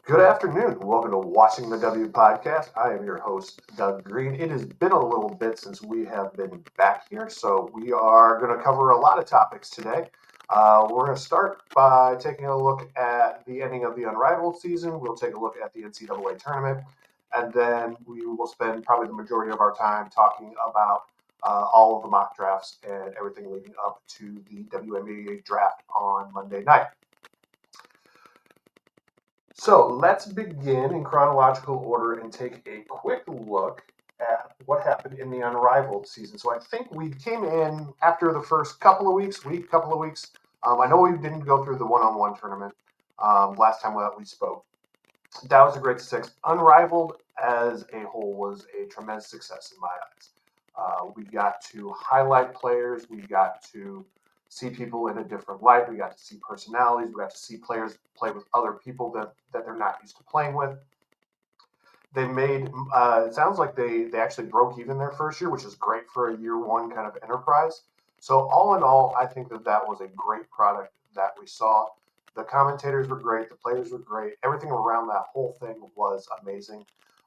Good afternoon. Welcome to Watching the W podcast. I am your host, Doug Green. It has been a little bit since we have been back here, so we are going to cover a lot of topics today. We're going to start by taking a look at the ending of the Unrivaled season. We'll take a look at the NCAA tournament, and then we will spend probably the majority of our time talking about all of the mock drafts and everything leading up to the WNBA draft on Monday night. So let's begin in chronological order and take a quick look at what happened in the Unrivaled season. So I think we came in after the first couple of weeks. I know we didn't go through the one-on-one tournament last time that we spoke. That was a great success. Unrivaled as a whole was a tremendous success in my eyes. We got to highlight players. We got to see people in a different light. We got to see personalities. We got to see players play with other people that they're not used to playing with. They made, it sounds like they actually broke even their first year, which is great for a year one kind of enterprise. So all in all, I think that was a great product that we saw. The commentators were great. The players were great. Everything around that whole thing was amazing.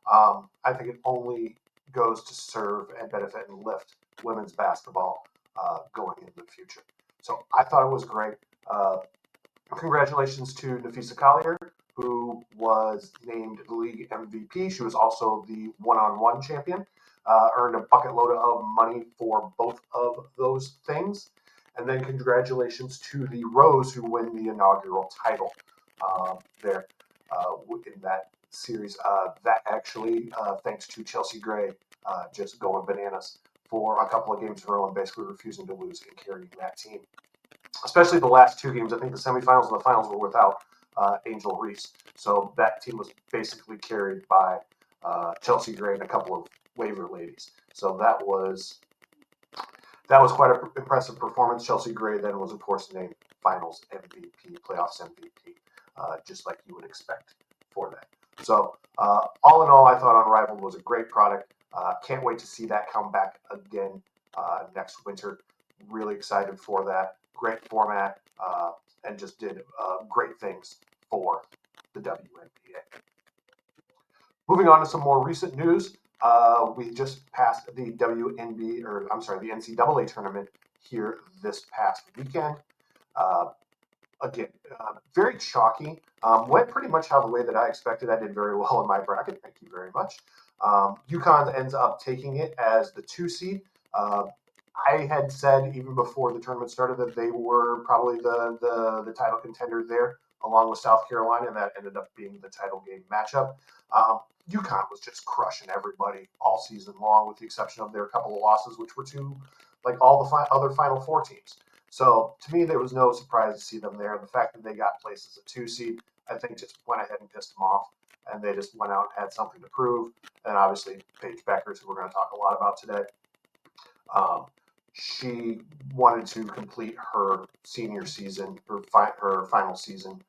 I think it only goes to serve and benefit and lift women's basketball going into the future. So I thought it was great. Congratulations to Nafisa Collier, who was named the league MVP. She was also the one-on-one champion, earned a bucket load of money for both of those things. And then congratulations to the Rose, who win the inaugural title there in that series. That actually, thanks to Chelsea Gray, just going bananas for a couple of games in a row and basically refusing to lose and carrying that team. Especially the last two games. I think the semifinals and the finals were without Angel Reese. So that team was basically carried by Chelsea Gray and a couple of waiver ladies. So that was quite an impressive performance. Chelsea Gray then was, of course, named Finals MVP, Playoffs MVP, just like you would expect for that. So all in all, I thought Unrivaled was a great product. Can't wait to see that come back again next winter. Really excited for that. Great format, and just did great things for the WNBA. Moving on to some more recent news, we just passed the the NCAA tournament here this past weekend. Again, very chalky. Went pretty much the way that I expected. I did very well in my bracket. Thank you very much. UConn ends up taking it as the 2 seed. I had said even before the tournament started that they were probably the title contender there, along with South Carolina, and that ended up being the title game matchup. UConn was just crushing everybody all season long, with the exception of their couple of losses, which were to like all the other Final Four teams. So to me, there was no surprise to see them there. The fact that they got placed as a 2 seed, I think, just went ahead and pissed them off, and they just went out and had something to prove. And obviously, Paige Beckers, who we're going to talk a lot about today. She wanted to complete her senior season, her final season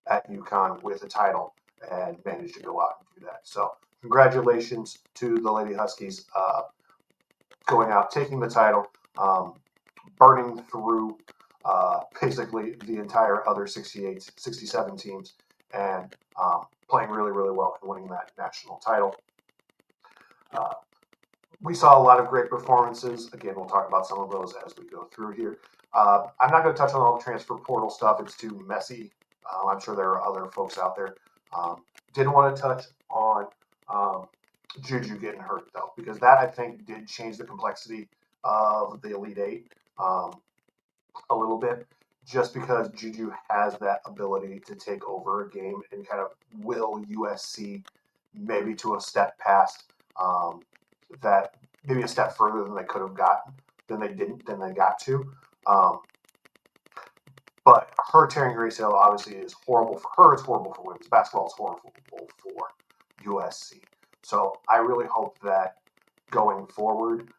at UConn with a title, and managed to go out and do that. So congratulations to the Lady Huskies going out, taking the title, burning through basically the entire other 67 teams, and playing really, really well and winning that national title. We saw a lot of great performances. Again, we'll talk about some of those as we go through here. I'm not going to touch on all the transfer portal stuff. It's too messy. I'm sure there are other folks out there. Didn't want to touch on Juju getting hurt, though, because that, I think, did change the complexity of the Elite Eight a little bit, just because Juju has that ability to take over a game and kind of will USC maybe to a step past that, maybe a step further than they could have gotten, than they got to. But her tearing her ACL obviously is horrible for her. It's horrible for women's basketball. It's horrible for USC. So I really hope that going forward,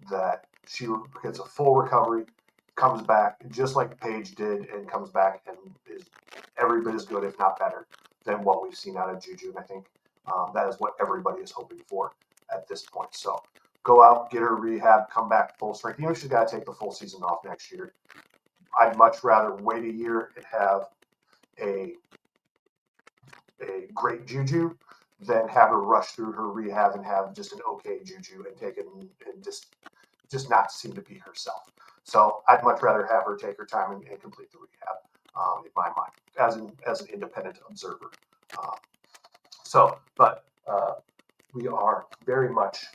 that she gets a full recovery, comes back just like Paige did, and comes back and is every bit as good, if not better, than what we've seen out of Juju. And I think that is what everybody is hoping for at this point. So go out, get her rehab, come back full strength. Even if she's got to take the full season off next year, I'd much rather wait a year and have a a great juju than have her rush through her rehab and have just an okay juju and take it and just not seem to be herself. So I'd much rather have her take her time and complete the rehab, in my mind, as an independent observer. Uh, but we are very much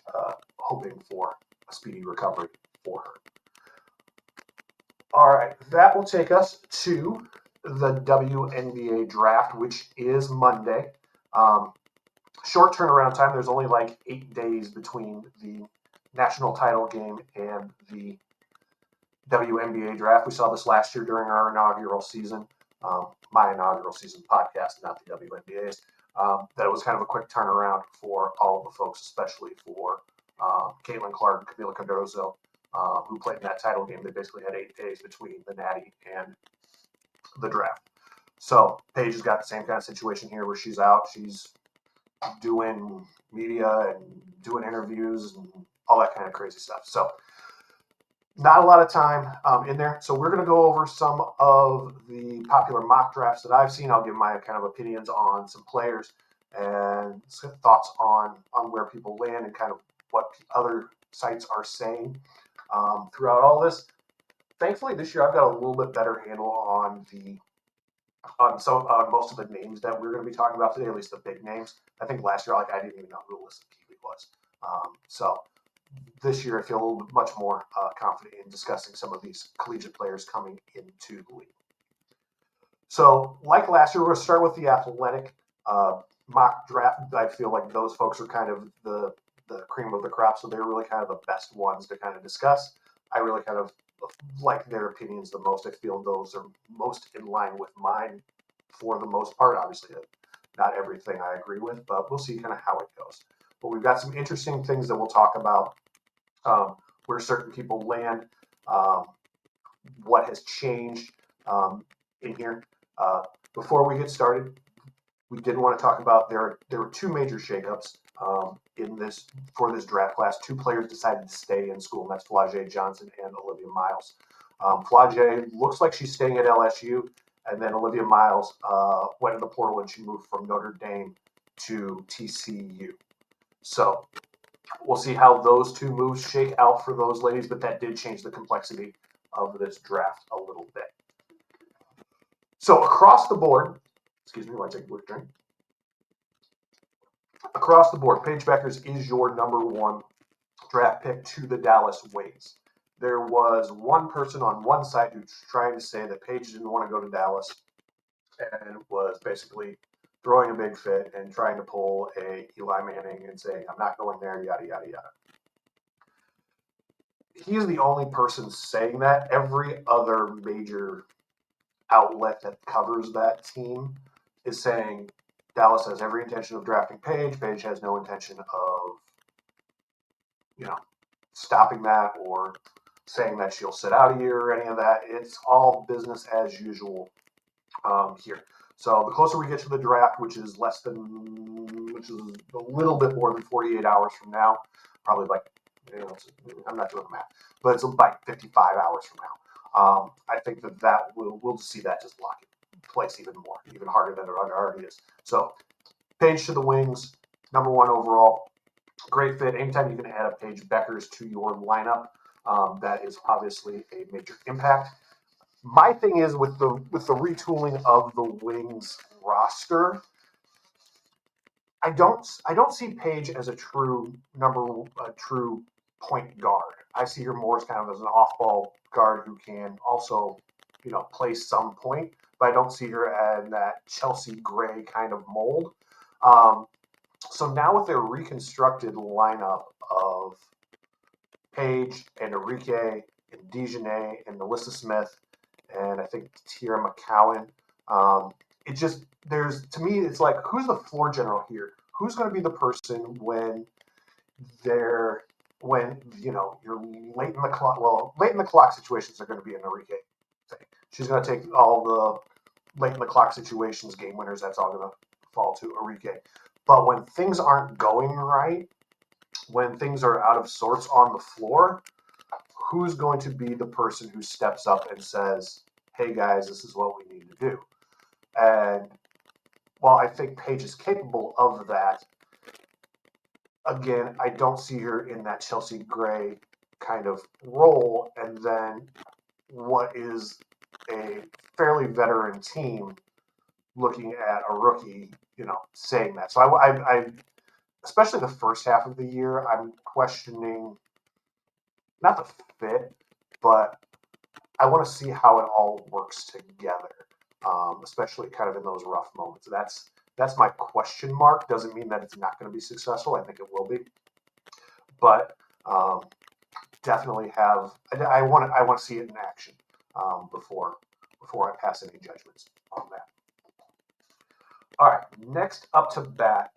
hoping for a speedy recovery for her. All right, that will take us to the WNBA draft, which is Monday. Short turnaround time. There's only like 8 days between the national title game and the WNBA draft. We saw this last year during our inaugural season, my inaugural season podcast, not the WNBA's. That it was kind of a quick turnaround for all of the folks, especially for Caitlin Clark and Camila Cardozo, who played in that title game. They basically had 8 days between the Natty and the draft. So Paige has got the same kind of situation here where she's out. She's doing media and doing interviews and all that kind of crazy stuff. So not a lot of time in there. So we're going to go over some of the popular mock drafts that I've seen. I'll give my kind of opinions on some players and some thoughts on where people land and kind of what other sites are saying throughout all this. Thankfully, this year I've got a little bit better handle on most of the names that we're going to be talking about today, at least the big names. I think last year, I didn't even know who Alyssa Keeley was. So this year, I feel a little much more confident in discussing some of these collegiate players coming into the league. So, like last year, we're going to start with the athletic mock draft. I feel like those folks are kind of the cream of the crop, so they're really kind of the best ones to kind of discuss. I really kind of like their opinions the most. I feel those are most in line with mine for the most part. Obviously, not everything I agree with, but we'll see kind of how it goes. But we've got some interesting things that we'll talk about, where certain people land, what has changed in here. Before we get started, we did want to talk about there were 2 major shakeups for this draft class. 2 players decided to stay in school, and that's Flau'jae Johnson and Olivia Miles. Flau'jae looks like she's staying at LSU, and then Olivia Miles went in the portal and she moved from Notre Dame to TCU. So we'll see how those 2 moves shake out for those ladies, but that did change the complexity of this draft a little bit. So across the board, excuse me while I take a quick drink. Across the board, Paige Bueckers is your number 1 draft pick to the Dallas Wings. There was one person on one side who was trying to say that Paige didn't want to go to Dallas and was basically throwing a big fit and trying to pull a Eli Manning and saying, I'm not going there, yada, yada, yada. He's the only person saying that. Every other major outlet that covers that team is saying Dallas has every intention of drafting Paige. Paige has no intention of, stopping that or saying that she'll sit out a year or any of that. It's all business as usual here. So the closer we get to the draft, which is a little bit more than 48 hours from now, probably like, I'm not doing the math, but it's like 55 hours from now. I think that we'll see that just lock in place even more, even harder than it already is. So Paige to the Wings, number 1 overall, great fit. Anytime you can add a Paige Bueckers to your lineup, that is obviously a major impact. My thing is with the retooling of the Wings roster, I don't see Paige as a true point guard. I see her more as kind of as an off-ball guard who can also, play some point, but I don't see her in that Chelsea Gray kind of mold. So now with their reconstructed lineup of Paige and Enrique and Dejanay and Melissa Smith and I think Tierra McCowan, to me, it's like, who's the floor general here? Who's going to be the person when you're late in the clock? Well, late in the clock situations are going to be an Enrique thing. She's going to take all the late in the clock situations, game winners. That's all going to fall to Enrique. But when things aren't going right, when things are out of sorts on the floor, who's going to be the person who steps up and says, hey guys, this is what we need to do? And while I think Paige is capable of that, again, I don't see her in that Chelsea Gray kind of role. And then what is a fairly veteran team looking at a rookie, saying that. So I especially the first half of the year, I'm questioning not the fit, but I want to see how it all works together, especially kind of in those rough moments. That's my question mark. Doesn't mean that it's not going to be successful. I think it will be, but definitely have. I want to see it in action before I pass any judgments on that. All right, next up to bat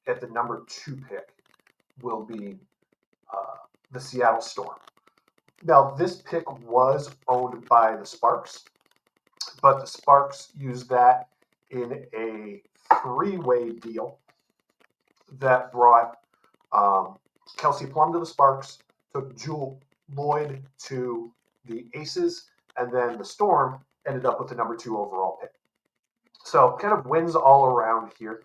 at the number 2 pick will be the Seattle Storm. Now, this pick was owned by the Sparks, but the Sparks used that in a 3-way deal that brought Kelsey Plum to the Sparks, took Jewel Lloyd to the Aces, and then the Storm ended up with the number 2 overall pick. So kind of wins all around here.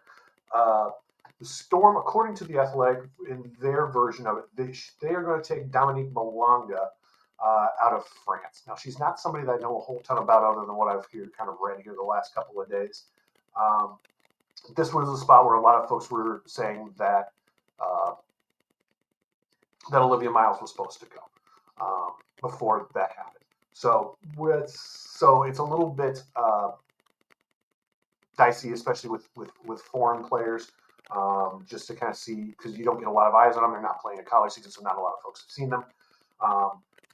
The Storm, according to The Athletic, in their version of it, they are going to take Dominique Malonga out of France. Now, she's not somebody that I know a whole ton about other than what I've kind of read here the last couple of days. This was a spot where a lot of folks were saying that that Olivia Miles was supposed to go before that happened. So it's a little bit dicey, especially with foreign players, just to kind of see, because you don't get a lot of eyes on them. They're not playing a college season, so not a lot of folks have seen them.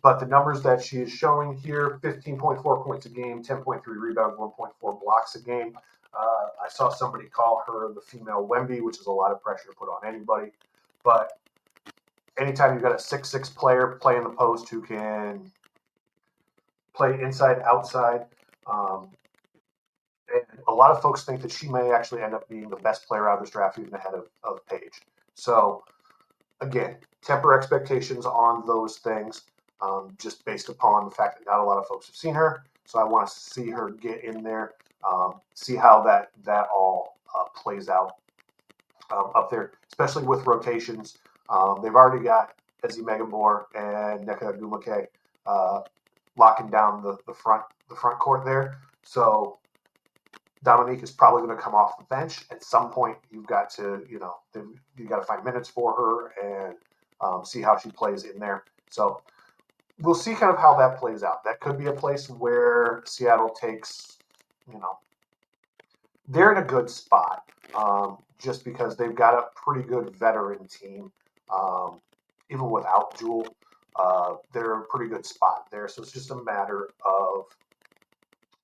But the numbers that she is showing here, 15.4 points a game, 10.3 rebounds, 1.4 blocks a game. I saw somebody call her the female Wemby, which is a lot of pressure to put on anybody. But anytime you've got a 6'6" player playing the post who can play inside, outside, and a lot of folks think that she may actually end up being the best player out of this draft, even ahead of Paige. So, again, temper expectations on those things, just based upon the fact that not a lot of folks have seen her. So I want to see her get in there, see how that all plays out up there, especially with rotations. They've already got Ezzy Megabor and Nneka Ogwumike locking down the front court there. So Dominique is probably going to come off the bench at some point. You've got to you got to find minutes for her and see how she plays in there. So we'll see kind of how that plays out. That could be a place where Seattle takes, they're in a good spot just because they've got a pretty good veteran team. Even without Jewel, they're in a pretty good spot there. So it's just a matter of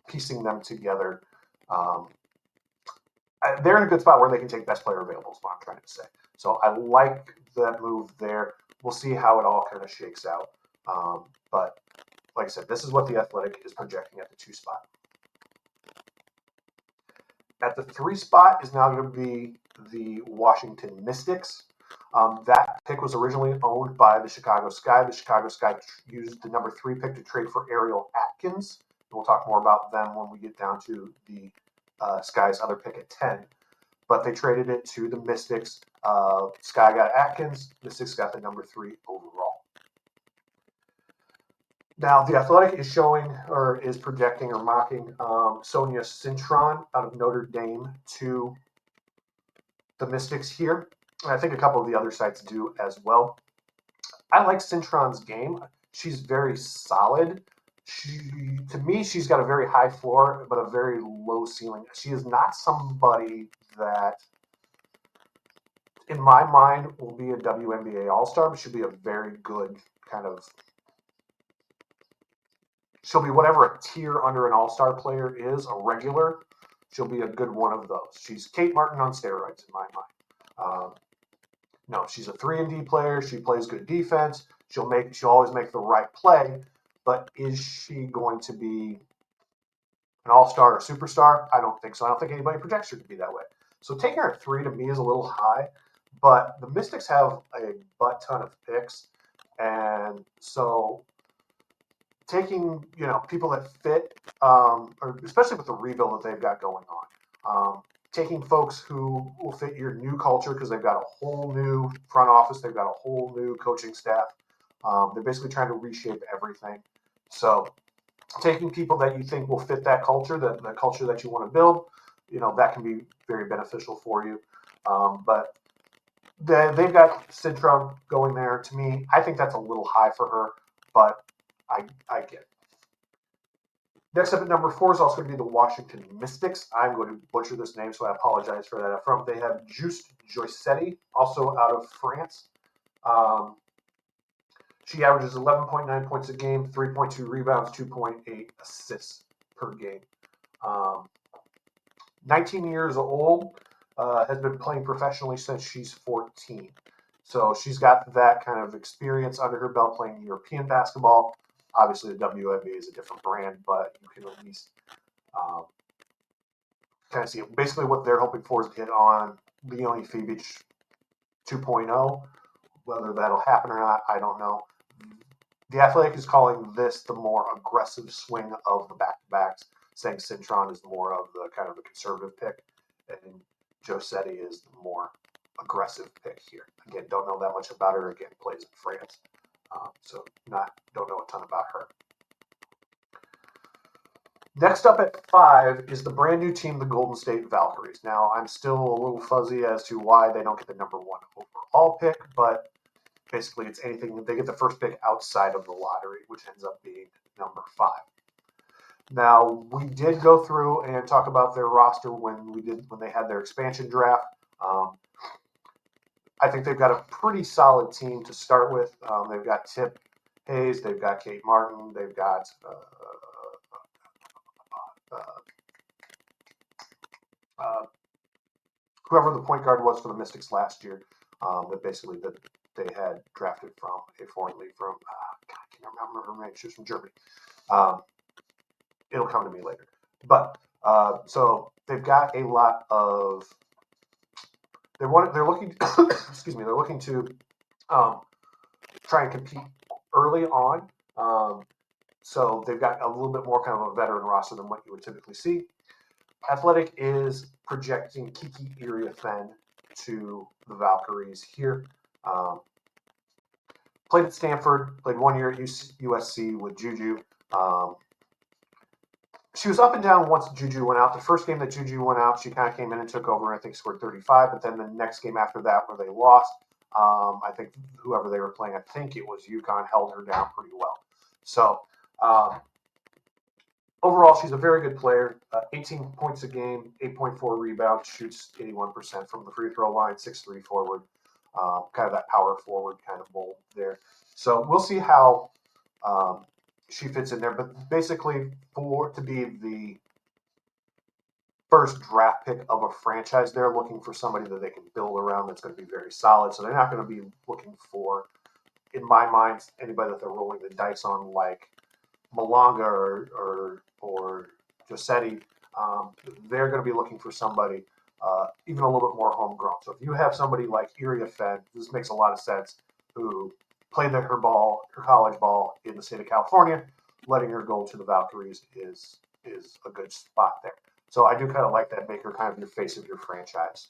piecing them together. They're in a good spot where they can take best player available, is what I'm trying to say. So I like that move there. We'll see how it all kind of shakes out. But like I said, this is what The Athletic is projecting at the 2 spot. At the 3 spot is now going to be the Washington Mystics. That pick was originally owned by the Chicago Sky. The Chicago Sky used the number 3 pick to trade for Ariel Atkins. We'll talk more about them when we get down to the Sky's other pick at 10. But they traded it to the Mystics. Sky got Atkins. Mystics got the number 3 overall. Now, The Athletic is showing, or is projecting or mocking Sonia Cintron out of Notre Dame to the Mystics here. And I think a couple of the other sites do as well. I like Cintron's game. She's very solid. To me, she's got a very high floor, but a very low ceiling. She is not somebody that, in my mind, will be a WNBA All-Star, but she'll be a very good kind of, she'll be whatever a tier under an All-Star player is, a regular. She'll be a good one of those. She's Kate Martin on steroids, in my mind. No, she's a 3-and-D player. She plays good defense. She'll always make the right play. But is she going to be an all-star or superstar? I don't think so. I don't think anybody projects her to be that way. So taking her at 3 to me is a little high. But the Mystics have a butt ton of picks. And so taking, people that fit, or especially with the rebuild that they've got going Taking folks who will fit your new culture because they've got a whole new front office, they've got a whole new coaching staff. They're basically trying to reshape everything. So taking people that you think will fit that culture, the culture that you want to build, that can be very beneficial for you. But they've got Sidstrom going there. To me, I think that's a little high for her, but I get it. Next up at number 4 is also going to be the Washington Mystics. I'm going to butcher this name, so I apologize for that up front. They have Juste Joycetti, also out of France. She averages 11.9 points a game, 3.2 rebounds, 2.8 assists per game. 19 years old, has been playing professionally since she's 14. So she's got that kind of experience under her belt playing European basketball. Obviously, the WNBA is a different brand, but you can at least kind of see it. Basically what they're hoping for is to hit on Leonie Fibic 2.0. Whether that'll happen or not, I don't know. The Athletic is calling this the more aggressive swing of the back-to-backs, saying Cintron is more of the kind of the conservative pick, and Josetti is the more aggressive pick here. Again, don't know that much about her. Again, plays in France, so don't know a ton about her. Next up at 5 is the brand new team, the Golden State Valkyries. Now, I'm still a little fuzzy as to why they don't get the number 1 overall pick, but basically it's anything. They get the first pick outside of the lottery, which ends up being number 5. Now, we did go through and talk about their roster when they had their expansion draft. I think they've got a pretty solid team to start with. They've got Tip Hayes, they've got Kate Martin, they've got whoever the point guard was for the Mystics last year, that they had drafted from a foreign league from, I can't remember her name. She was from Germany. It'll come to me later. But so they've got a lot of. They're looking. Excuse me. They're looking to try and compete early on. So they've got a little bit more kind of a veteran roster than what you would typically see. Athletic is projecting Kiki Iriafen to the Valkyries here. Played at Stanford, played 1 year at USC with Juju. She was up and down once Juju went out. The first game that Juju went out, she kind of came in and took over, and I think scored 35. But then the next game after that, where they lost, I think whoever they were playing, I think it was UConn, held her down pretty well. So overall, she's a very good player. 18 points a game, 8.4 rebounds, shoots 81% from the free throw line, 6'3" forward, kind of that power forward kind of mold there. So we'll see how she fits in there. But basically, to be the first draft pick of a franchise, they're looking for somebody that they can build around that's going to be very solid. So they're not going to be looking for, in my mind, anybody that they're rolling the dice on like Malonga or Josetti. They're going to be looking for somebody even a little bit more homegrown. So if you have somebody like Iriafen, this makes a lot of sense, who played her college ball in the state of California, letting her go to the Valkyries is a good spot there. So I do kind of like that, make her kind of your face of your franchise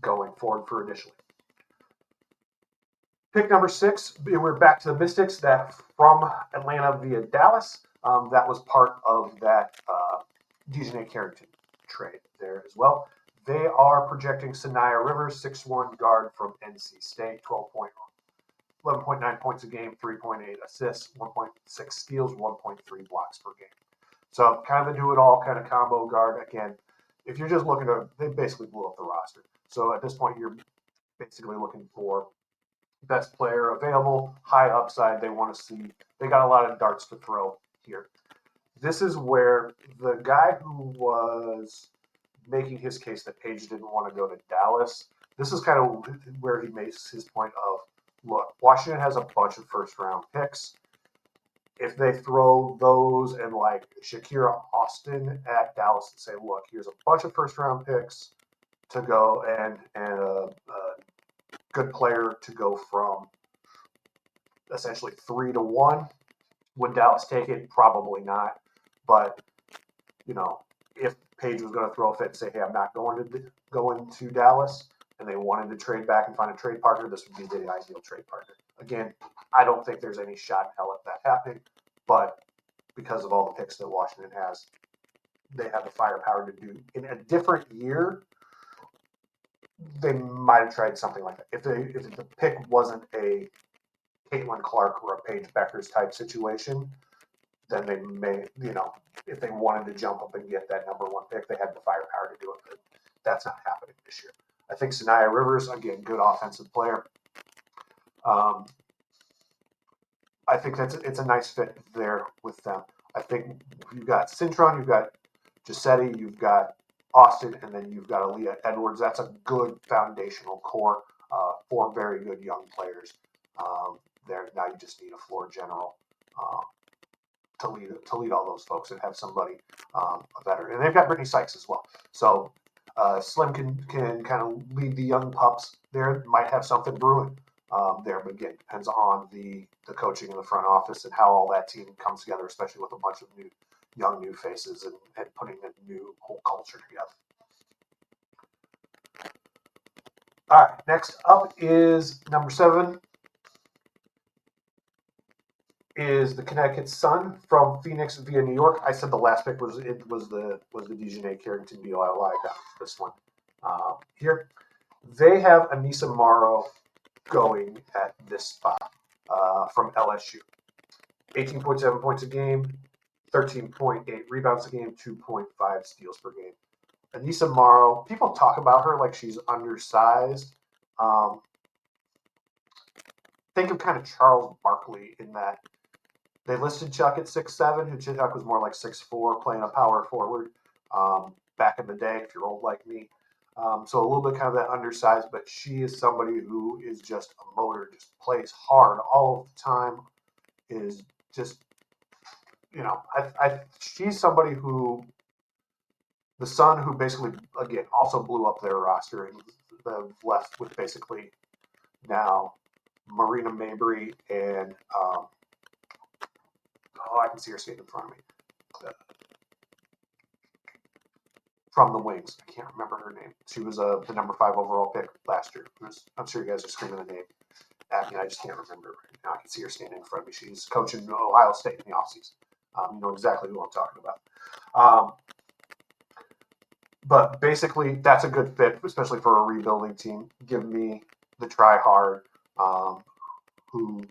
going forward for initially. Pick number 6, we're back to the Mystics, that from Atlanta via Dallas. That was part of that Dejanay Carrington trade there as well. They are projecting Sanaya Rivers, 6'1" guard from NC State, 11.9 points a game, 3.8 assists, 1.6 steals, 1.3 blocks per game. So kind of a do-it-all kind of combo guard. Again, if you're just looking they basically blew up the roster. So at this point, you're basically looking for best player available, high upside. They want to see. They got a lot of darts to throw here. This is where the guy who was making his case that Page didn't want to go to Dallas, this is kind of where he makes his point of, look, Washington has a bunch of first-round picks. If they throw those and like Shakira Austin at Dallas and say, look, here's a bunch of first-round picks to go and a good player to go from essentially 3 to 1. Would Dallas take it? Probably not. But, if Paige was going to throw a fit and say, hey, I'm not going to Dallas, and they wanted to trade back and find a trade partner, this would be the ideal trade partner. Again, I don't think there's any shot in hell at that happening, but because of all the picks that Washington has, they have the firepower to do. In a different year, they might have tried something like that. If the pick wasn't a Caitlin Clark or a Paige Beckers type situation, then they may, if they wanted to jump up and get that number one pick, they had the firepower to do it. But that's not happening this year. I think Sanaya Rivers, again, good offensive player. I think it's a nice fit there with them. I think you've got Cintron, you've got Giuseppe, you've got Austin, and then you've got Aaliyah Edwards. That's a good foundational core. 4 very good young players there. Now you just need a floor general to lead all those folks and have somebody a veteran. And they've got Brittany Sykes as well. So Slim can kind of lead the young pups there. Might have something brewing there, but again, depends on the coaching in the front office and how all that team comes together, especially with a bunch of new faces and putting a new whole culture together. All right, next up is number 7 is the Connecticut Sun from Phoenix via New York. I said the last pick was the DeJounte Carrington deal. I lied about this one here. They have Anissa Morrow going at this spot from LSU. 18.7 points a game, 13.8 rebounds a game, 2.5 steals per game. Anissa Morrow, people talk about her like she's undersized. Think of kind of Charles Barkley in that they listed Chuck at 6'7", who Chuck was more like 6'4", playing a power forward back in the day, if you're old like me. So a little bit kind of that undersized, but she is somebody who is just a motor, just plays hard all of the time, is just, she's somebody who, the Sun, who basically, again, also blew up their roster and they've left with basically now Marina Mabry and, I can see her skating in front of me. From the Wings. I can't remember her name. She was the number 5 overall pick last year. I'm sure you guys are screaming the name at me. I just can't remember right now. I can see her standing in front of me. She's coaching Ohio State in the offseason. You know exactly who I'm talking about. But basically, that's a good fit, especially for a rebuilding team. Give me the try-hard who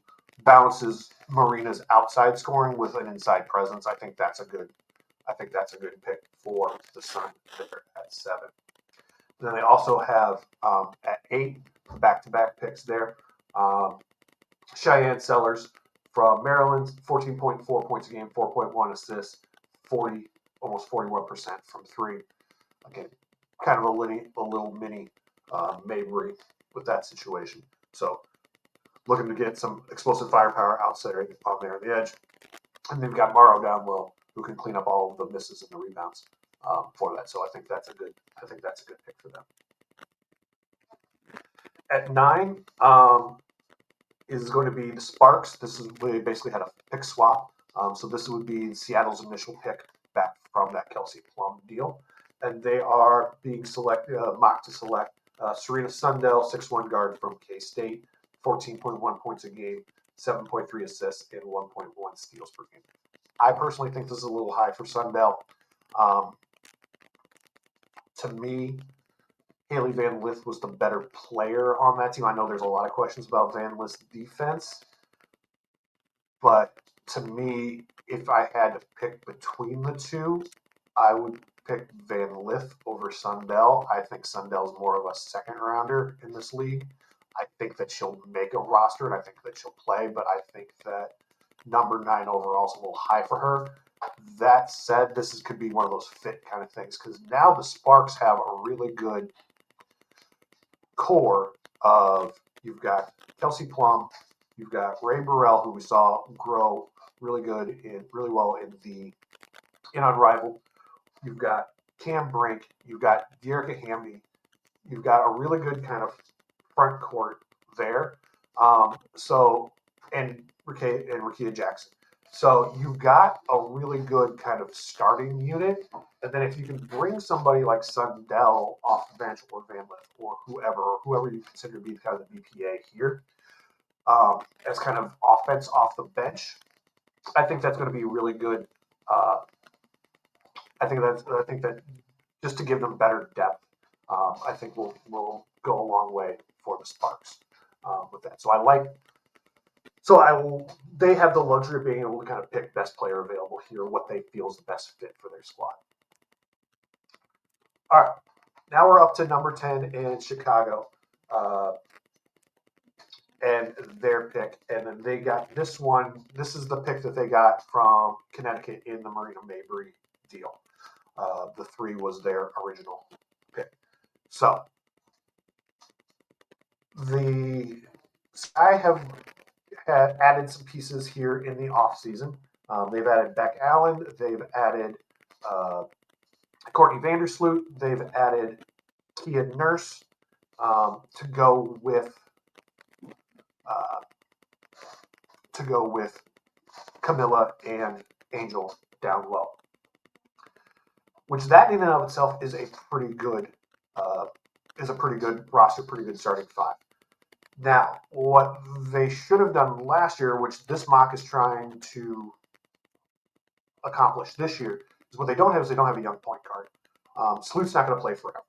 balances Marina's outside scoring with an inside presence. I think that's a good pick for the Sun there at 7. Then they also have at 8 back-to-back picks there. Cheyenne Sellers from Maryland, 14.4 points a game, 4.1 assists, almost 41% from 3. Again, kind of a little mini Mabry with that situation. So looking to get some explosive firepower outside on there on the edge. And they've got Morrow down low, who can clean up all of the misses and the rebounds for that. So I think that's a good pick for them. At 9 is going to be the Sparks. They basically had a pick swap. So this would be Seattle's initial pick back from that Kelsey Plum deal. And they are being mocked to select Serena Sundell, 6'1" guard from K-State, 14.1 points a game, 7.3 assists, and 1.1 steals per game. I personally think this is a little high for Sundell. To me, Haley Van Lith was the better player on that team. I know there's a lot of questions about Van Lith's defense, but to me, if I had to pick between the two, I would pick Van Lith over Sundell. I think Sundell's more of a second rounder in this league. I think that she'll make a roster, and I think that she'll play, but I think that number 9 overall is a little high for her. That said, this could be one of those fit kind of things, because now the Sparks have a really good core of, you've got Kelsey Plum, you've got Ray Burrell, who we saw grow really well in Unrivaled. You've got Cam Brink, you've got Dearica Hamby, you've got a really good kind of front court there. And Rakia Jackson. So you've got a really good kind of starting unit, And then if you can bring somebody like Sundell off the bench or Van Lith or whoever you consider to be kind of the BPA here, as kind of offense off the bench, I think that's going to be really good. I think that just to give them better depth, I think will go a long way for the Sparks with that. They have the luxury of being able to kind of pick best player available here, what they feel is the best fit for their squad. All right, now we're up to number 10 in Chicago, and their pick, and then they got this one. This is the pick that they got from Connecticut in the Marina Mabry deal. The 3 was their original pick. So I have had added some pieces here in the offseason. They've added Beck Allen. They've added Courtney Vandersloot. They've added Kia Nurse to go with Camilla and Angel down low. Which that in and of itself is a pretty good roster, pretty good starting 5. Now, what they should have done last year, which this mock is trying to accomplish this year, is what they don't have a young point guard. Sloot's not going to play forever.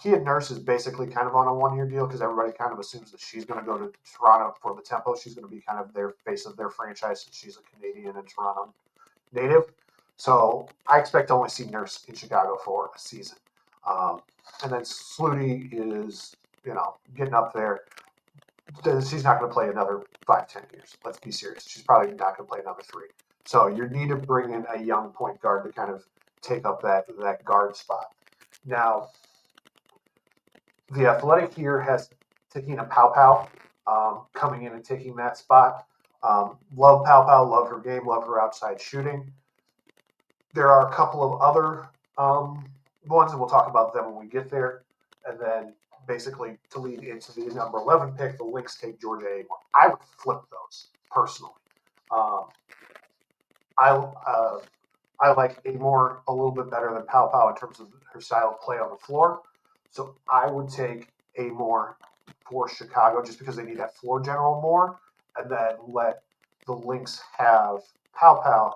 Kia Nurse is basically kind of on a 1-year deal because everybody kind of assumes that she's going to go to Toronto for the Tempo. She's going to be kind of their face of their franchise since she's a Canadian and Toronto native. So I expect to only see Nurse in Chicago for a season. And then Sluty is, getting up there. She's not going to play another 5-10 years. Let's be serious. She's probably not going to play another 3. So you need to bring in a young point guard to kind of take up that guard spot. Now, the Athletic here has Takina Paopao coming in and taking that spot. Love Paopao, love her game, love her outside shooting. There are a couple of other ones, and we'll talk about them when we get there. And then basically to lead into the number 11 pick, the Lynx take Georgia Amore. I would flip those personally. I like Amore a little bit better than Paopao in terms of her style of play on the floor. So I would take Amore for Chicago just because they need that floor general more, and then let the Lynx have Paopao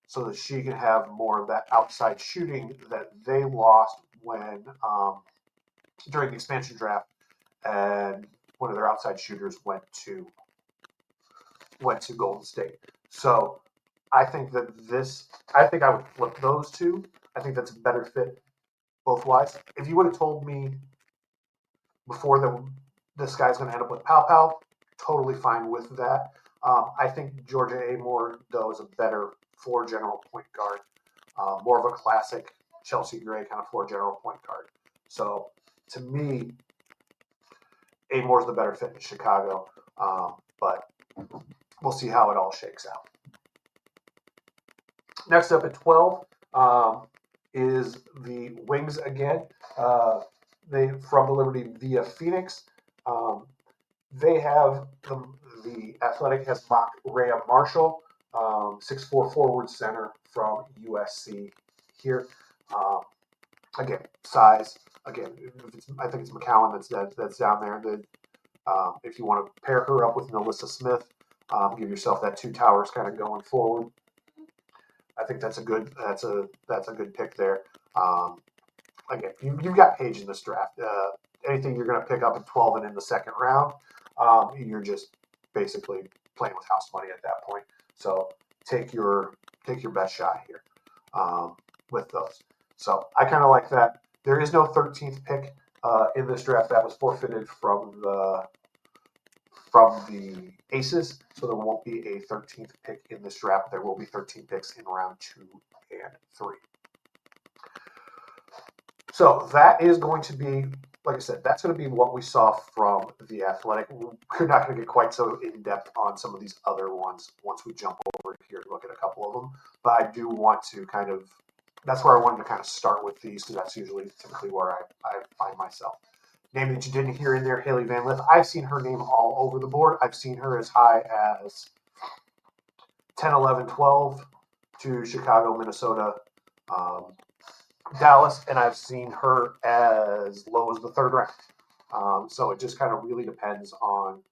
so that she can have more of that outside shooting that they lost when during the expansion draft, and one of their outside shooters went to Golden State. So I think I would flip those two. I think that's a better fit both wise. If you would have told me before this guy's going to end up with Paopao, totally fine with that. I think Georgia Amore, though, is a better floor general point guard, more of a classic Chelsea Gray kind of floor general point guard. So to me, Amore's the better fit in Chicago, but we'll see how it all shakes out. Next up at 12 is the Wings again. They from the Liberty via Phoenix. They have the Athletic has mocked Rhea Marshall, 6'4" forward center from USC here. Again, size. Again, I think it's McCowan that's down there. If you want to pair her up with Melissa Smith, give yourself that 2 towers kind of going forward. I think that's a good pick there. Again, you've got Paige in this draft. Anything you're going to pick up at 12 and in the second round, you're just basically playing with house money at that point. So take your best shot here with those. So I kind of like that. There is no 13th pick in this draft. That was forfeited from the Aces, so there won't be a 13th pick in this draft. There will be 13 picks in round 2 and 3. So that is going to be, like I said, that's going to be what we saw from the Athletic. We're not going to get quite so in-depth on some of these other ones once we jump over here and look at a couple of them. But I do want to that's where I wanted to kind of start with these, because that's usually typically where I find myself. Name that you didn't hear in there, Haley Van Lith. I've seen her name all over the board. I've seen her as high as 10, 11, 12 to Chicago, Minnesota. Dallas, and I've seen her as low as the third round. So it just kind of really depends on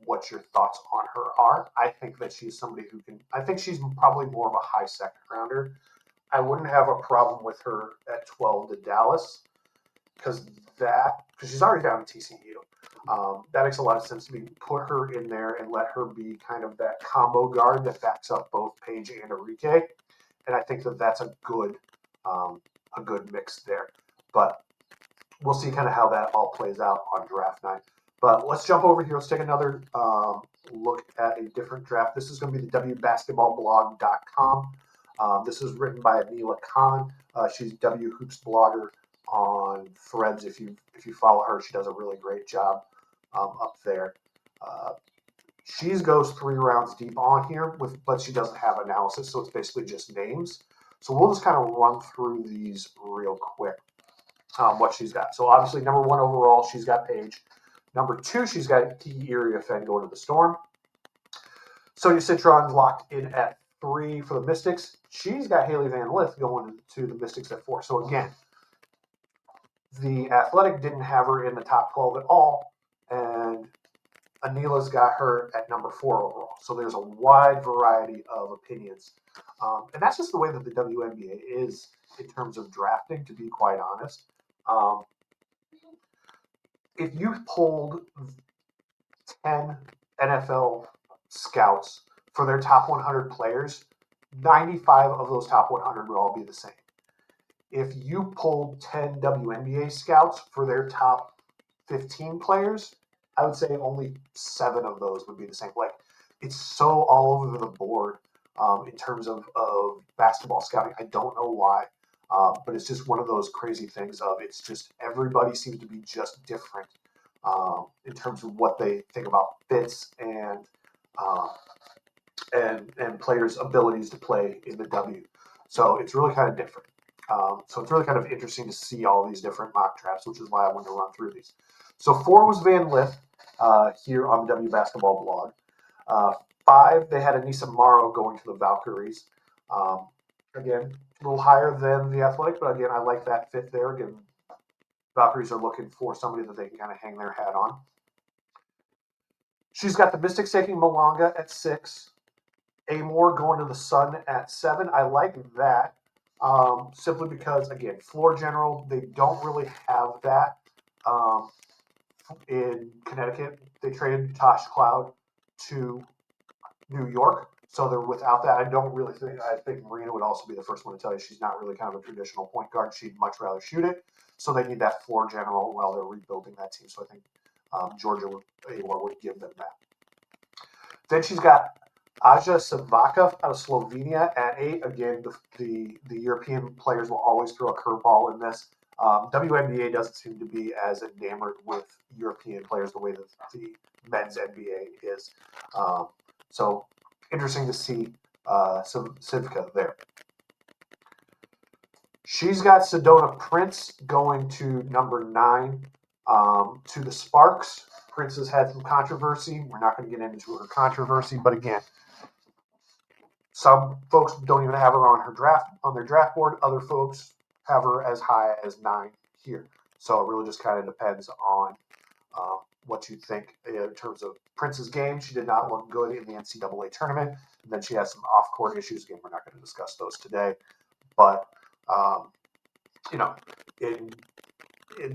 what your thoughts on her are. I think that she's somebody who can. I think she's probably more of a high second rounder. I wouldn't have a problem with her at 12 to Dallas because she's already down at TCU. That makes a lot of sense to me. Put her in there and let her be kind of that combo guard that backs up both Paige and Enrique, and I think that that's a good mix there. But we'll see kind of how that all plays out on draft night. But let's jump over here. Let's take another look at a different draft. This is going to be the WBasketballblog.com. This is written by Anila Khan. She's W Hoops blogger on Threads. If you follow her, she does a really great job up there. She goes 3 rounds deep on here, but she doesn't have analysis, so it's basically just names. So we'll just kind of run through these real quick. What she's got. So obviously, number 1 overall, she's got Paige. Number 2, she's got Kiki Iriafen going to the Storm. Sonia Citron's locked in at 3 for the Mystics. She's got Haley Van Lith going to the Mystics at 4. So again, the Athletic didn't have her in the top 12 at all, and Anila's got her at number 4 overall. So there's a wide variety of opinions. And that's just the way that the WNBA is in terms of drafting, to be quite honest. If you pulled 10 NFL scouts for their top 100 players, 95 of those top 100 would all be the same. If you pulled 10 WNBA scouts for their top 15 players, I would say only 7 of those would be the same. Like, it's so all over the board in terms of basketball scouting. I don't know why. But it's just one of those crazy things of it's just everybody seems to be just different in terms of what they think about fits and players' abilities to play in the W. So it's really kind of different. So it's really kind of interesting to see all these different mock drafts, which is why I wanted to run through these. So 4 was Van Lith here on the W Basketball blog. 5, they had Anissa Morrow going to the Valkyries. Again, a little higher than the Athletic, but again, I like that fit there. Again, Valkyries are looking for somebody that they can kind of hang their hat on. She's got the Mystics taking Malanga at 6. Amore going to the Sun at 7. I like that simply because, again, floor general, they don't really have that in Connecticut. They traded Tosh Cloud to New York. So they're without that. I don't really think. I think Marina would also be the first one to tell you she's not really kind of a traditional point guard. She'd much rather shoot it. So they need that floor general while they're rebuilding that team. So I think Georgia Amore would give them that. Then she's got Aja Savaka out of Slovenia at 8. Again, the European players will always throw a curveball in this. WNBA doesn't seem to be as enamored with European players the way that the men's NBA is. So interesting to see some Civica there. She's got Sedona Prince going to number 9 to the Sparks. Prince has had some controversy. We're not going to get into her controversy, but again, some folks don't even have her on their draft board. Other folks have her as high as 9 here. So it really just kind of depends on what you think in terms of Prince's game. She did not look good in the NCAA tournament. And then she has some off-court issues. Again, we're not going to discuss those today. But,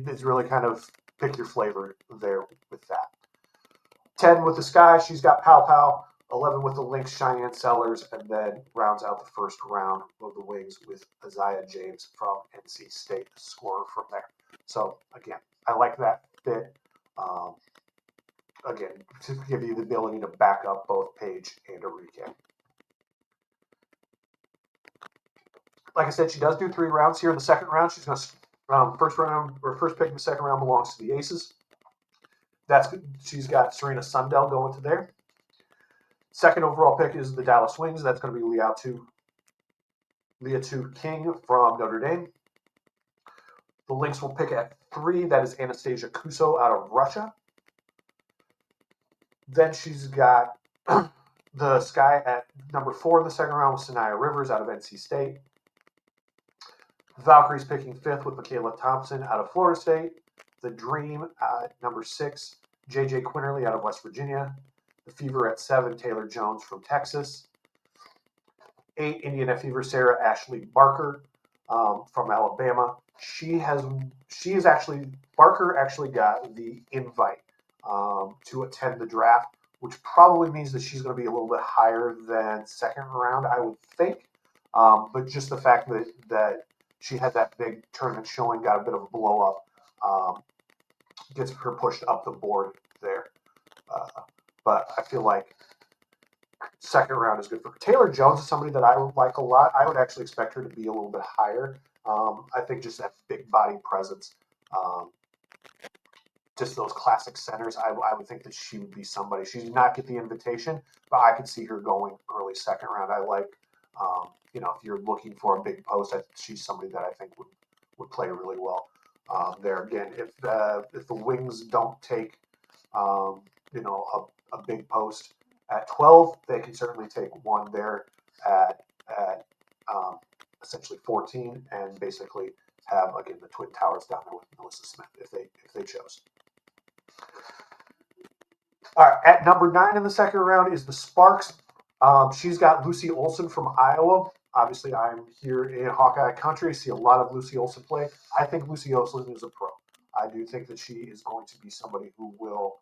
it's really kind of pick your flavor there with that. 10 with the Sky, she's got Pow Pow. 11 with the Lynx, Cheyenne Sellers, and then rounds out the first round of the Wings with Isaiah James from NC State, scorer from there. So, again, I like that fit. Again, to give you the ability to back up both Paige and Enrique. Like I said, she does do 3 rounds here in the second round. She's going to first pick in the second round belongs to the Aces. She's got Serena Sundell going to there. Second overall pick is the Dallas Wings. That's going to be Leah King from Notre Dame. The Lynx will pick at 3. That is Anastasia Kuso out of Russia. Then she's got the Sky at number 4 in the second round with Sanaya Rivers out of NC State. Valkyries picking 5th with Michaela Thompson out of Florida State. The Dream at number 6, J.J. Quinterly out of West Virginia. The Fever at 7, Taylor Jones from Texas. 8, Indiana Fever, Sarah Ashley Barker from Alabama. Barker actually got the invite to attend the draft, which probably means that she's going to be a little bit higher than second round, I would think. But just the fact that she had that big tournament showing, got a bit of a blow up, gets her pushed up the board there. But I feel like second round is good for her. Taylor Jones is somebody that I would like a lot. I would actually expect her to be a little bit higher. I think just that big body presence, just those classic centers, I would think that she would be somebody. She did not get the invitation, but I could see her going early second round. I like, if you're looking for a big post, she's somebody that I think would play really well there. Again, if the Wings don't take, a big post at 12, they can certainly take one there at essentially 14, and basically have, again, the Twin Towers down there with Melissa Smith if they chose. All right, at number 9 in the second round is the Sparks. She's got Lucy Olson from Iowa. Obviously, I'm here in Hawkeye country, see a lot of Lucy Olson play. I think Lucy Olson is a pro. I do think that she is going to be somebody who will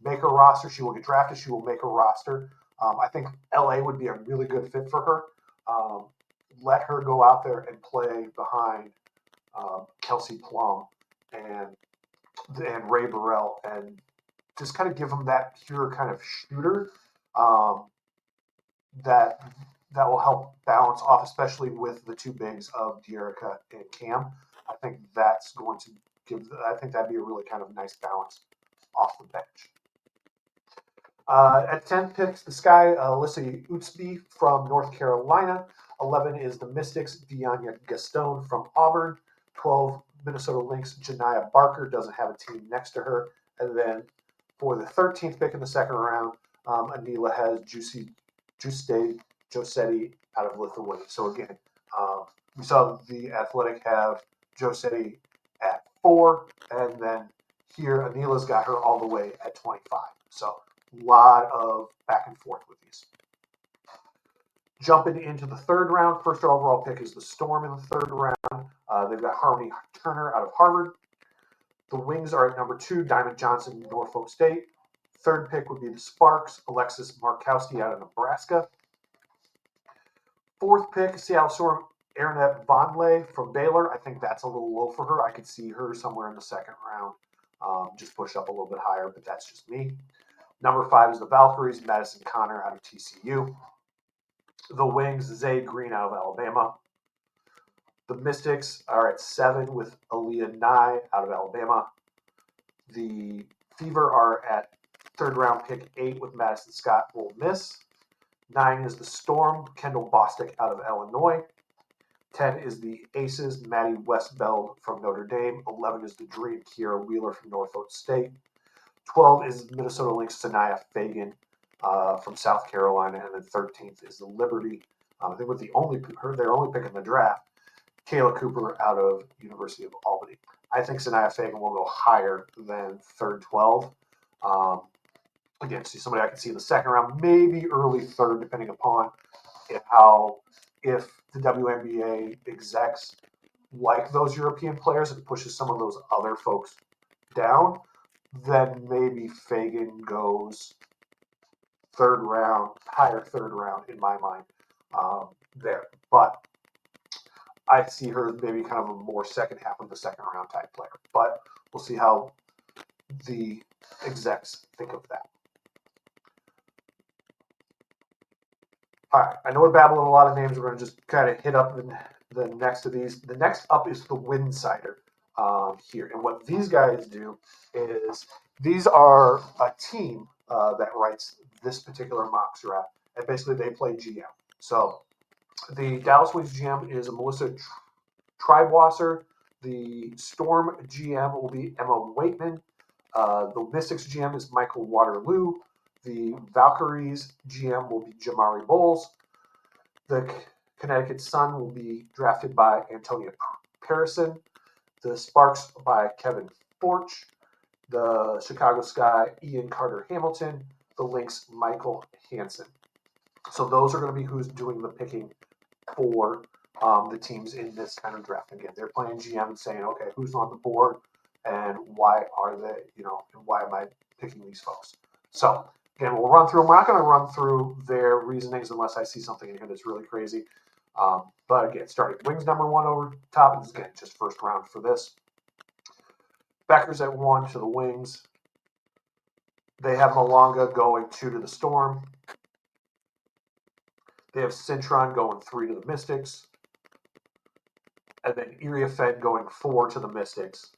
make a roster. She will get drafted. She will make a roster. I think LA would be a really good fit for her. Let her go out there and play behind Kelsey Plum and Ray Burrell, and just kind of give them that pure kind of shooter that will help balance off, especially with the two bigs of Dearica and Cam. I think that's going to that'd be a really kind of nice balance off the bench. At 10th picks the Sky, Alyssa Utsby from North Carolina. 11 is the Mystics, Deania Gaston from Auburn. 12, Minnesota Lynx, Janiyah Barker, doesn't have a team next to her. And then for the 13th pick in the second round, Anila has Juste Josetti out of Lithuania. So again, we saw the Athletic have Josetti at 4, and then here Anila's got her all the way at 25. So a lot of back and forth with these. Jumping into the third round, first overall pick is the Storm in the third round. They've got Harmony Turner out of Harvard. The Wings are at number 2, Diamond Johnson, Norfolk State. Third pick would be the Sparks, Alexis Markowski out of Nebraska. Fourth pick, Seattle Storm, Aaronette Vonleh from Baylor. I think that's a little low for her. I could see her somewhere in the second round, just push up a little bit higher, but that's just me. Number 5 is the Valkyries, Madison Connor out of TCU. The Wings, Zay Green out of Alabama. The Mystics are at 7 with Aaliyah Nye out of Alabama. The Fever are at third round pick 8 with Madison Scott, Ole Miss. 9 is the Storm, Kendall Bostic out of Illinois. 10 is the Aces, Maddie Westbeld from Notre Dame. 11 is the Dream, Kiera Wheeler from Norfolk State. 12 is Minnesota Lynx, Sanaya Fagan from South Carolina. And then 13th is the Liberty. I think with their only pick in the draft, Kayla Cooper out of University of Albany. I think Sanaya Fagan will go higher than third 12. Again, see somebody I can see in the second round, maybe early third, depending upon if the WNBA execs like those European players and pushes some of those other folks down, then maybe Fagan goes third round, higher third round in my mind there. But I see her as maybe kind of a more second half of the second round type player. But we'll see how the execs think of that. All right, I know we're babbling a lot of names. We're going to just kind of hit up the next of these. The next up is the Winsider here. And what these guys do is these are a team that writes this particular mock draft. And basically they play GM. So the Dallas Wings GM is Melissa Triebwasser. The Storm GM will be Emma Waitman. The Mystics GM is Michael Waterloo. The Valkyries GM will be Jamari Bowles. The Connecticut Sun will be drafted by Antonia Harrison. The Sparks by Kevin Forch. The Chicago Sky, Ian Carter Hamilton. The Lynx, Michael Hansen. So those are going to be who's doing the picking for the teams in this kind of draft. Again, they're playing GM and saying, okay, who's on the board and why are they, and why am I picking these folks? So again, we'll run through them. We're not going to run through their reasonings unless I see something in here that's really crazy. But again, starting wings number 1 over top, and again, just first round for this. Beckers at 1 to the Wings. They have Malonga going 2 to the Storm. They have Cintron going 3 to the Mystics. And then Iriafed going 4 to the Mystics,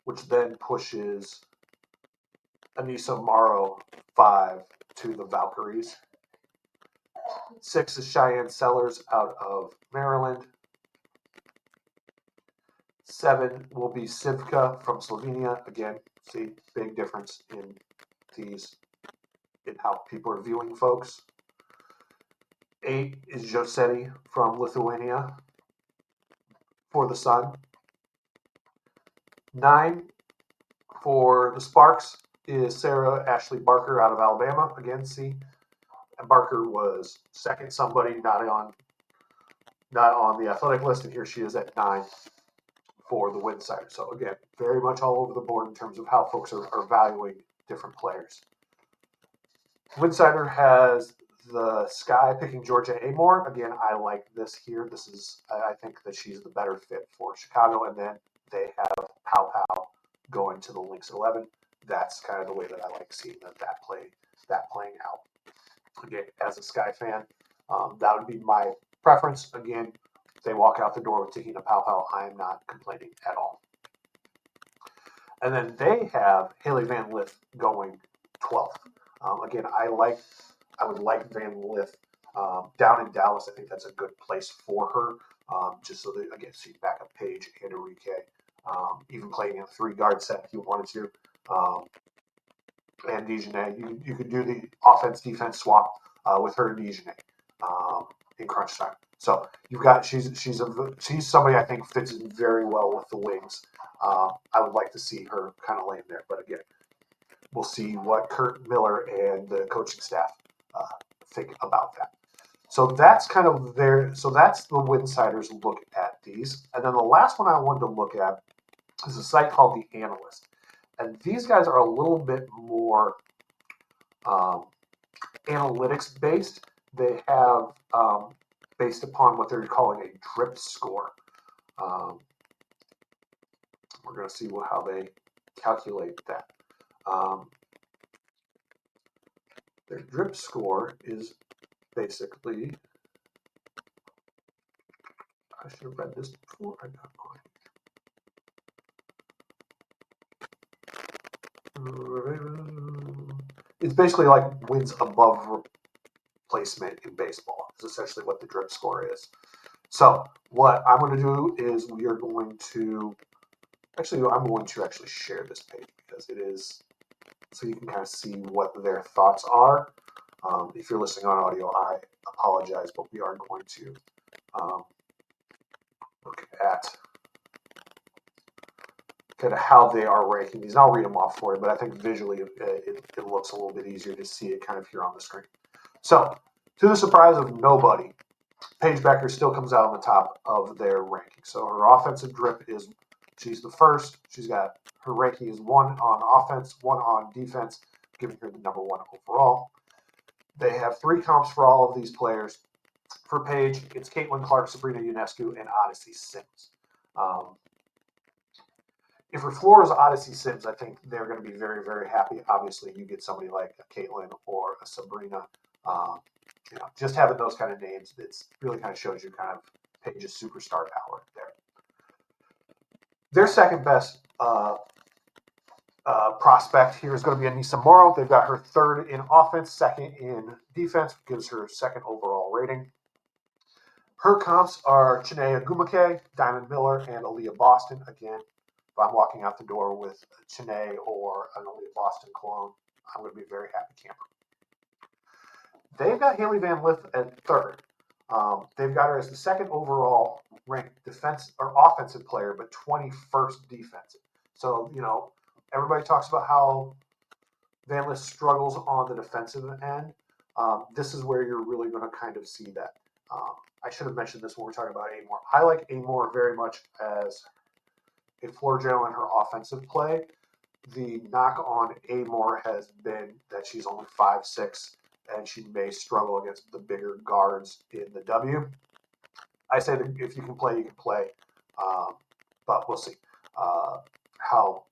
which then pushes Anissa Morrow 5 to the Valkyries. 6 is Cheyenne Sellers out of Maryland. 7 will be Sivka from Slovenia. Again, see, big difference in these, in how people are viewing folks. 8 is Josetti from Lithuania for the Sun. 9 for the Sparks is Sarah Ashley Barker out of Alabama. Again, see, and Barker was second somebody not on the athletic list, and here she is at 9 for the Windsiders. So again, very much all over the board in terms of how folks are valuing different players. Windsider has the Sky picking Georgia Amore. Again, I like this here. I think that she's the better fit for Chicago. And then they have Pow Pow going to the Lynx 11. That's kind of the way that I like seeing that playing out. Again, as a Sky fan, that would be my preference. Again, if they walk out the door with Tahina Pow Pow, I am not complaining at all. And then they have Haley Van Lith going 12th. Again, I would like Van Lith down in Dallas. I think that's a good place for her. Just so that, again, see backup Paige and Enrique, even playing in a 3-guard set if you wanted to. And Dijonay, you could do the offense-defense swap with her and Dijonay in crunch time. So you've got she's somebody I think fits in very well with the Wings. I would like to see her kind of land there, but again, we'll see what Kurt Miller and the coaching staff think about that. So that's kind of so that's the Windsiders look at these. And then the last one I wanted to look at is a site called The Analyst. And these guys are a little bit more analytics based. They have based upon what they're calling a drip score. We're going to see how they calculate that. Their drip score is basically, I should have read this before I got on. It's basically like wins above replacement in baseball. Is essentially what the drip score is. So what I'm going to do is I'm going to actually share this page because it is, so you can kind of see what their thoughts are. If you're listening on audio, I apologize, but we are going to look at kind of how they are ranking these. I'll read them off for you, but I think visually it looks a little bit easier to see it kind of here on the screen. So, to the surprise of nobody, Paige Becker still comes out on the top of their ranking. So her offensive drip she's the first. She's got her ranking is 1 on offense, 1 on defense, giving her the number 1 overall. They have 3 comps for all of these players. For Paige, it's Caitlin Clark, Sabrina Ionescu, and Odyssey Sims. If her floor is Odyssey Sims, I think they're going to be very, very happy. Obviously, you get somebody like a Caitlin or a Sabrina. Just having those kind of names, it's really kind of shows you kind of Paige's superstar power there. Their second best prospect here is going to be Anissa Morrow. They've got her 3rd in offense, 2nd in defense, gives her 2nd overall rating. Her comps are Chinea Gumake, Diamond Miller, and Aaliyah Boston. Again, if I'm walking out the door with Chinea or an Aaliyah Boston clone, I'm going to be a very happy camper. They've got Haley Van Lith at 3rd. They've got her as the 2nd overall ranked defense or offensive player, but 21st defensive. So, everybody talks about how Van Lith struggles on the defensive end. This is where you're really going to kind of see that. I should have mentioned this when we're talking about Amore. I like Amore very much as a floor general in her offensive play. The knock on Amore has been that she's only 5'6", and she may struggle against the bigger guards in the W. I say that if you can play, you can play. But we'll see how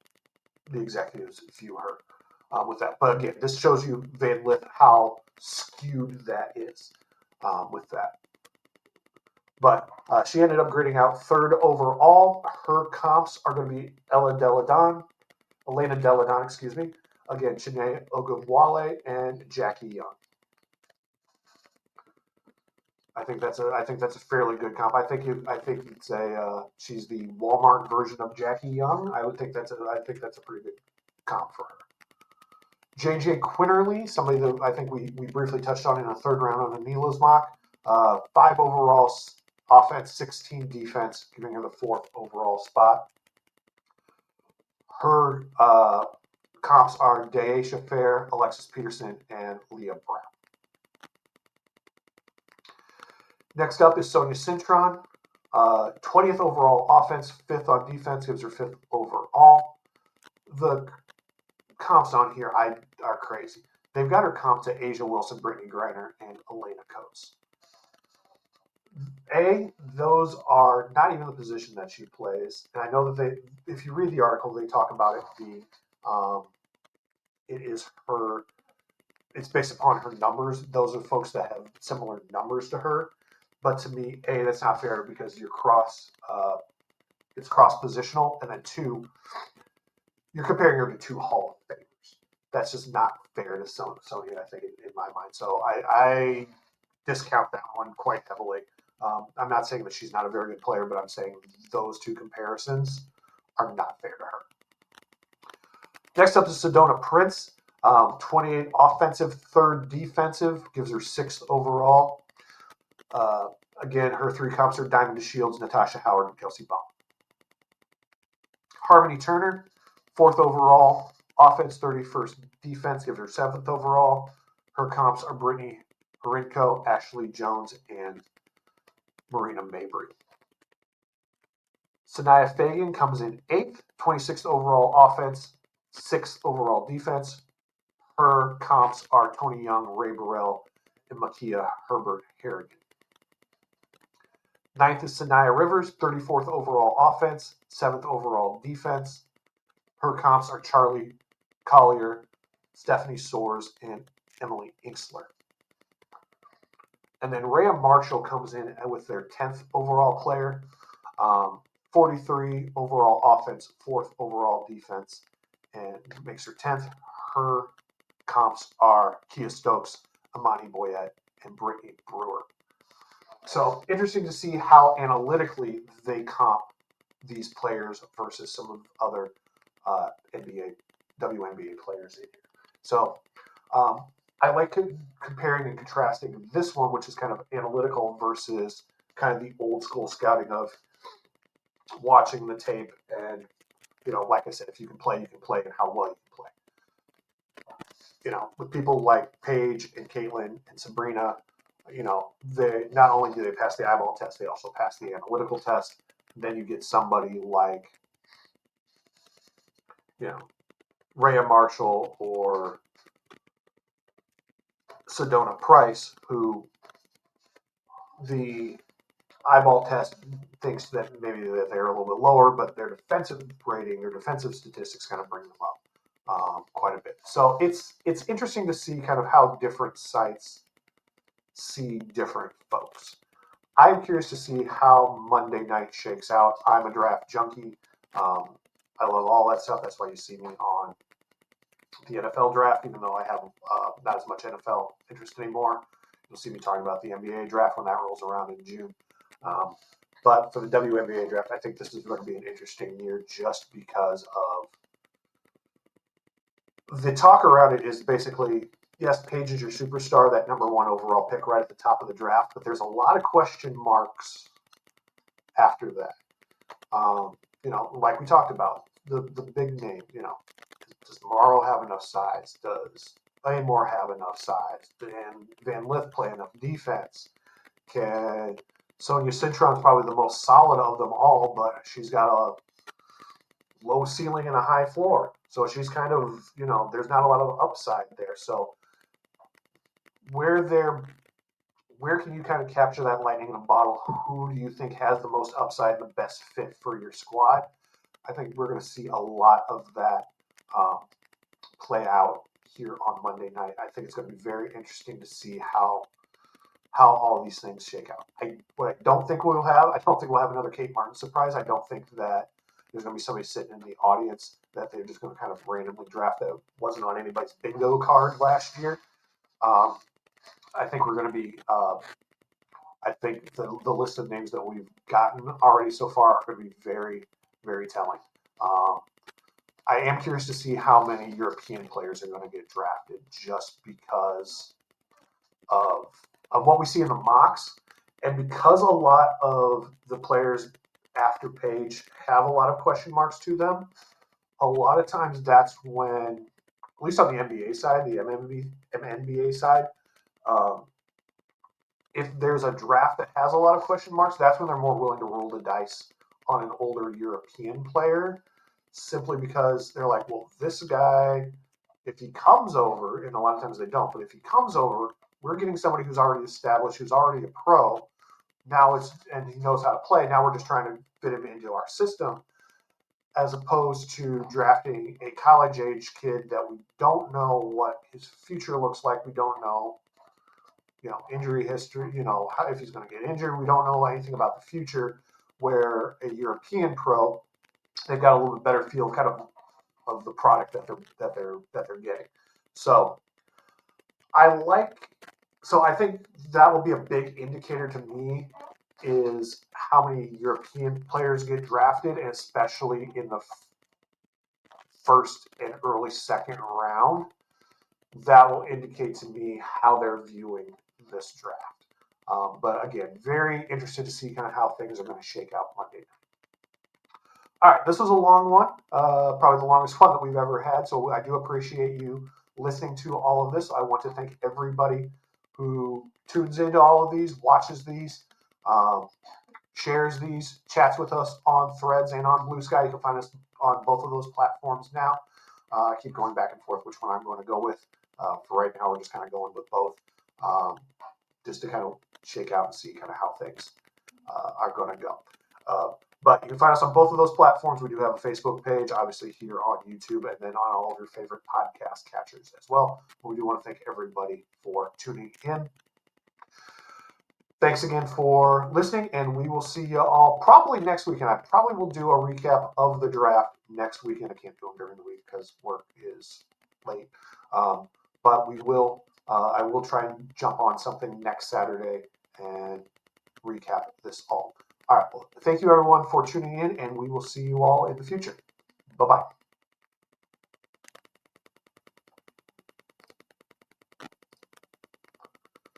the executives view her with that. But again, this shows you Van Lith how skewed that is with that. But she ended up grading out 3rd overall. Her comps are going to be Elena Deladon, excuse me. Again, Chiney Ogumwale and Jackie Young. I think that's a fairly good comp. I think you'd say she's the Walmart version of Jackie Young. I think that's a pretty good comp for her. JJ Quinterly, somebody that I think we briefly touched on in a 3rd round on Anila's mock. 5 overall offense, 16 defense, giving her the 4th overall spot. Her comps are Daisha Fair, Alexis Peterson, and Leah Brown. Next up is Sonia Cintron. 20th overall offense, 5th on defense, gives her 5th overall. The comps on here are crazy. They've got her comp to Asia Wilson, Brittany Griner, and Elena Coates. Those are not even the position that she plays. And I know that if you read the article, they talk about it being, it's based upon her numbers. Those are folks that have similar numbers to her. But to me, that's not fair because it's cross positional. And then 2, you're comparing her to 2 Hall of Famers. That's just not fair to Sonia, I think, in my mind. So I discount that one quite heavily. I'm not saying that she's not a very good player, but I'm saying those 2 comparisons are not fair to her. Next up is Sedona Prince, 28 offensive, 3rd defensive, gives her 6th overall. Again, her 3 comps are Diamond Shields, Natasha Howard, and Kelsey Baum. Harmony Turner, 4th overall, offense, 31st defense, gives her 7th overall. Her comps are Brittany Horinko, Ashley Jones, and Marina Mabry. Sanaya Fagan comes in 8th, 26th overall offense, 6th overall defense. Her comps are Tony Young, Ray Burrell, and Makia Herbert Harrigan. 9th is Sanaya Rivers, 34th overall offense, 7th overall defense. Her comps are Charlie Collier, Stephanie Soares, and Emily Inksler. And then Rhea Marshall comes in with their 10th overall player, 43 overall offense, 4th overall defense, and makes her 10th. Her comps are Kia Stokes, Amani Boyette, and Brittany Brewer. So interesting to see how analytically they comp these players versus some of the other WNBA players in here. So I like comparing and contrasting this one, which is kind of analytical, versus kind of the old school scouting of watching the tape and, like I said, if you can play, and how well you can play. With people like Paige and Caitlin and Sabrina, they not only do they pass the eyeball test, they also pass the analytical test. Then you get somebody like, Rhea Marshall or Sedona Price, who the eyeball test thinks that maybe that they're a little bit lower, but their defensive rating, their defensive statistics kind of bring them up quite a bit. So it's interesting to see kind of how different sites see different folks. I'm curious to see how Monday night shakes out. I'm a draft junkie. I love all that stuff. That's why you see me on the NFL draft, even though I have not as much NFL interest anymore. You'll see me talking about the NBA draft when that rolls around in June. But for the WNBA draft, I think this is going to be an interesting year just because of the talk around it is basically, yes, Paige is your superstar, that number 1 overall pick right at the top of the draft, but there's a lot of question marks after that. Like we talked about, the big name, does Morrow have enough size? Does Claymore have enough size? And Van Lith play enough defense? Can Sonia Cintron's probably the most solid of them all, but she's got a low ceiling and a high floor. So she's kind of, there's not a lot of upside there. So where can you kind of capture that lightning in a bottle? Who do you think has the most upside and the best fit for your squad? I think we're going to see a lot of that play out here on Monday night. I think it's going to be very interesting to see how all these things shake out. I don't think we'll have another Kate Martin surprise. I don't think that there's going to be somebody sitting in the audience that they're just going to kind of randomly draft that wasn't on anybody's bingo card last year. I think we're going to be. I think the list of names that we've gotten already so far are going to be very, very telling. I am curious to see how many European players are going to get drafted, just because of what we see in the mocks, and because a lot of the players after Paige have a lot of question marks to them. A lot of times, that's when, at least on the NBA side, the MNBA side. If there's a draft that has a lot of question marks, that's when they're more willing to roll the dice on an older European player, simply because they're like, well, this guy, if he comes over, and a lot of times they don't, but if he comes over, we're getting somebody who's already established, who's already a pro. And he knows how to play. Now we're just trying to fit him into our system, as opposed to drafting a college age kid that we don't know what his future looks like. We don't know, injury history, if he's going to get injured. We don't know anything about the future, where a European pro, they've got a little bit better feel kind of the product that they're getting. So I think that will be a big indicator to me, is how many European players get drafted, and especially in the first and early second round. That will indicate to me how they're viewing this draft. But again, very interested to see kind of how things are going to shake out Monday night. All right, this was a long one, probably the longest one that we've ever had. So I do appreciate you listening to all of this. I want to thank everybody who tunes into all of these, watches these, shares these, chats with us on Threads and on Blue Sky. You can find us on both of those platforms now. I keep going back and forth which one I'm going to go with. For right now, we're just kind of going with both, just to kind of shake out and see kind of how things are going to go. But you can find us on both of those platforms. We do have a Facebook page, obviously here on YouTube, and then on all of your favorite podcast catchers as well. But we do want to thank everybody for tuning in. Thanks again for listening, and we will see you all probably next week. And I probably will do a recap of the draft next weekend. I can't do them during the week because work is late. But we will. I will try and jump on something next Saturday and recap this all. All right. Well, thank you everyone for tuning in, and we will see you all in the future. Bye-bye.